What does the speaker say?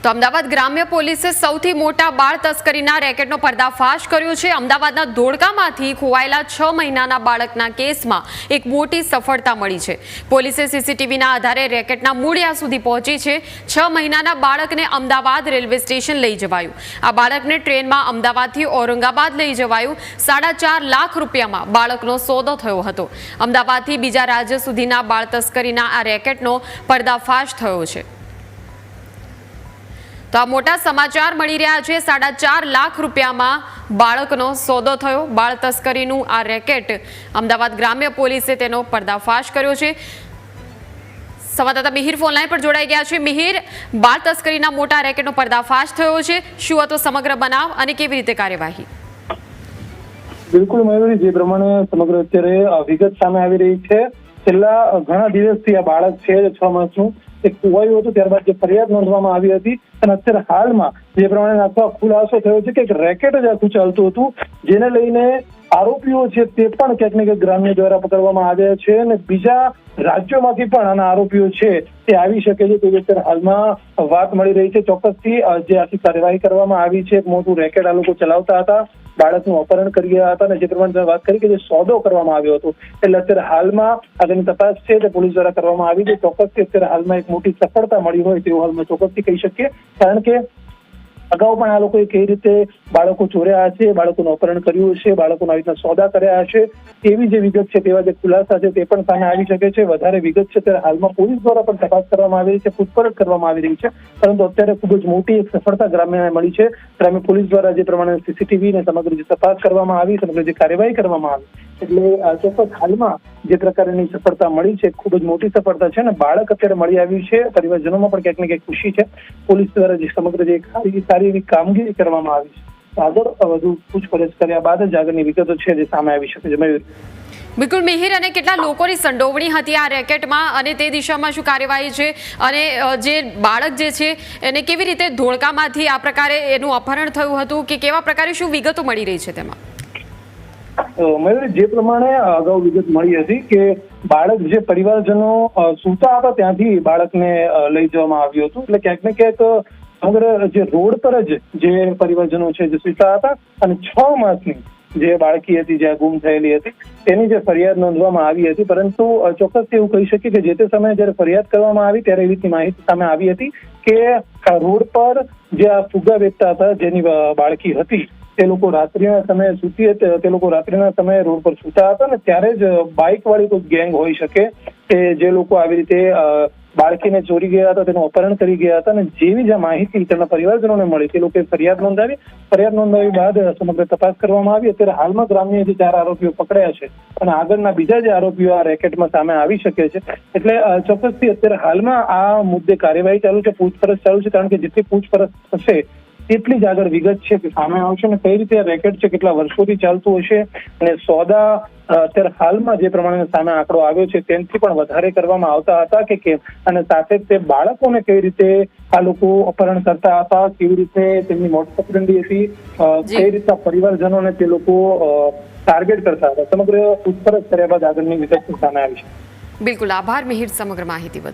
તો અમદાવાદ ગ્રામ્ય પોલીસે સૌથી મોટા બાળ તસ્કરીના રેકેટનો પર્દાફાશ કર્યો છે। અમદાવાદના ધોળકામાંથી ખોવાયેલા 6 મહિનાના બાળકના કેસમાં એક મોટી સફળતા મળી છે। પોલીસે સીસીટીવીના આધારે રેકેટના મૂળિયા સુધી પહોંચી છે। 6 મહિનાના બાળકને અમદાવાદ રેલવે સ્ટેશન લઈ જવાયું। આ બાળકને ટ્રેનમાં અમદાવાદથી ઔરંગાબાદ લઈ જવાયું। 4.5 લાખ રૂપિયામાં બાળકનો સોદો થયો હતો। અમદાવાદથી બીજા રાજ્ય સુધીના બાળ તસ્કરીના આ રેકેટનો પર્દાફાશ થયો છે। તો આ મોટા સમાચાર મળી રહ્યા છે। 4.5 લાખ રૂપિયામાં બાળકનો સોદો થયો। બાળ તસ્કરીનું આ રેકેટ અમદાવાદ ગ્રામ્ય પોલીસે તેનો પર્દાફાશ કર્યો છે। સંવાદદાતા મિહિર ફોનલાઈન પર જોડાઈ ગયા છે। મિહિર, બાળ તસ્કરીના મોટા રેકેટનો પર્દાફાશ થયો છે, શું હતો સમગ્ર બનાવ અને કેવી રીતે કાર્યવાહી? બિલકુલ મયુરી, જે પ્રમાણે સમગ્ર અત્યારે વિગત સામે આવી રહી છે, છેલ્લા ઘણા દિવસથી આ બાળક છે 6 માસનું ખોવાયું હતું। ત્યારબાદ જે ફરિયાદ નોંધવામાં આવી હતી અને અત્યારે હાલમાં જે પ્રમાણે આખો ખુલાસો થયો છે કે એક રેકેટ જ આખું ચાલતું હતું, જેને લઈને આરોપીઓ છે તે પણ ક્યાંક ને ક્યાંક ગ્રામ્ય દ્વારા પકડવામાં આવ્યા છે અને બીજા રાજ્યોમાંથી પણ આના આરોપીઓ છે તે આવી શકે છે તેવી અત્યારે હાલમાં વાત મળી રહી છે। ચોક્કસથી જે આખી કાર્યવાહી કરવામાં આવી છે, એક મોટું રેકેટ આ લોકો ચલાવતા હતા, બાળકનું અપહરણ કરી ગયા હતા અને જે પ્રમાણે વાત કરી કે જે સોદો કરવામાં આવ્યો હતો, એટલે અત્યારે હાલમાં આગળની તપાસ છે તે પોલીસ દ્વારા કરવામાં આવી છે। ચોક્કસથી અત્યારે હાલમાં એક મોટી સફળતા મળી હોય તેવું હાલમાં ચોક્કસથી કહી શકીએ, કારણ કે અગાઉ પણ આ લોકોએ કઈ રીતે બાળકો ચોર્યા હશે, બાળકોનું અપહરણ કર્યું હશે, બાળકોના આવી રીતના સોદા કર્યા હશે, તેવી જે વિગત છે, તેવા જે ખુલાસા છે તે પણ સામે આવી શકે છે। વધારે વિગત છે ત્યારે હાલમાં પોલીસ દ્વારા પણ તપાસ કરવામાં આવી રહી છે, પૂછપરછ કરવામાં આવી રહી છે, પરંતુ અત્યારે ખૂબ જ મોટી એક સફળતા ગ્રામ્યને મળી છે। ગ્રામ્ય પોલીસ દ્વારા જે પ્રમાણે સીસીટીવી ને સમગ્ર જે તપાસ કરવામાં આવી, સમગ્ર જે કાર્યવાહી કરવામાં આવી, એટલે ચોક્કસ હાલમાં જે પ્રકારની સફળતા મળી છે ખૂબ જ મોટી સફળતા છે અને બાળક અત્યારે મળી આવ્યું છે। પરિવારજનોમાં પણ ક્યાંક ને ક્યાંક ખુશી છે। પોલીસ દ્વારા જે સમગ્ર જે સારી એવી કામગીરી કરવામાં આવી છે, આગળ વધુ પૂછપરછ કર્યા બાદ જ આગળની વિગતો છે જે સામે આવી શકે છે। મયુર, બિલકુલ મિહિર, અને કેટલા લોકોની સંડોવણી હતી આ રેકેટમાં અને તે દિશામાં શું કાર્યવાહી છે અને જે બાળક જે છે એને કેવી રીતે ધોળકામાંથી આ પ્રકારે એનું અપહરણ થયું હતું કે કેવા પ્રકારે શું વિગતો મળી રહી છે તેમાં? મયુર, જે પ્રમાણે અગાઉ વિગત મળી હતી કે બાળક જે પરિવારજનો સૂતા હતા ત્યાંથી બાળકને લઈ જવામાં આવ્યું હતું, એટલે ક્યાંક ને ક્યાંક સમગ્ર જે રોડ પર જ જે પરિવારજનો છે જે સૂતા હતા અને 6 માસની જે બાળકી હતી જ્યાં ગુમ થયેલી હતી તેની જે ફરિયાદ નોંધવામાં આવી હતી, પરંતુ ચોક્કસ એવું કહી શકીએ કે જે તે સમયે જયારે ફરિયાદ કરવામાં આવી ત્યારે એવી માહિતી સામે આવી હતી કે રોડ પર જે આ ફુગા વેચતા હતા જેની બાળકી હતી તે લોકો રાત્રિના સમયે સૂતી હતી, તે લોકો રાત્રિના સમયે રોડ પર સૂતા હતા ને ત્યારે જ બાઇક વાળી કોઈ ગેંગ હોઈ શકે કે જે લોકો આવી રીતે બાળકીને ચોરી ગયા હતા, તેનું અપહરણ કરી ગયા હતા અને જેવી જ માહિતી તેમના પરિવારજનોને મળી તે લોકોએ ફરિયાદ નોંધાવી બાદ સમગ્ર તપાસ કરવામાં આવી। અત્યારે હાલમાં ગ્રામ્ય જે 4 આરોપીઓ પકડાયા છે અને આગળના બીજા જે આરોપીઓ આ રેકેટમાં સામે આવી શકે છે, એટલે ચોક્કસથી અત્યારે હાલમાં આ મુદ્દે કાર્યવાહી ચાલુ છે, પૂછપરછ ચાલુ છે, કારણ કે જેટલી પૂછપરછ થશે એટલી જ આગળ વિગત છે કે સામે આવશે ને કઈ રીતે રેકેટ છે, કેટલા વર્ષોથી ચાલતું હશે અને સોદા અત્યારે હાલમાં જે પ્રમાણે સામે આંકડો આવ્યો છે તેનાથી પણ વધારે કરવામાં આવતા હતા કે કેમ, અને સાથે તે બાળકોને કઈ રીતે આ લોકો અપહરણ કરતા હતા, કેવી રીતે તેમની મોટ પકડી હતી, કઈ રીતે પરિવારજનોને તે લોકો ટાર્ગેટ કરતા હતા, સમગ્ર પૂછપરછ કર્યા બાદ આગળની વિગત સામે આવી છે। બિલકુલ, આભાર મિહિર સમગ્ર માહિતી બદલ।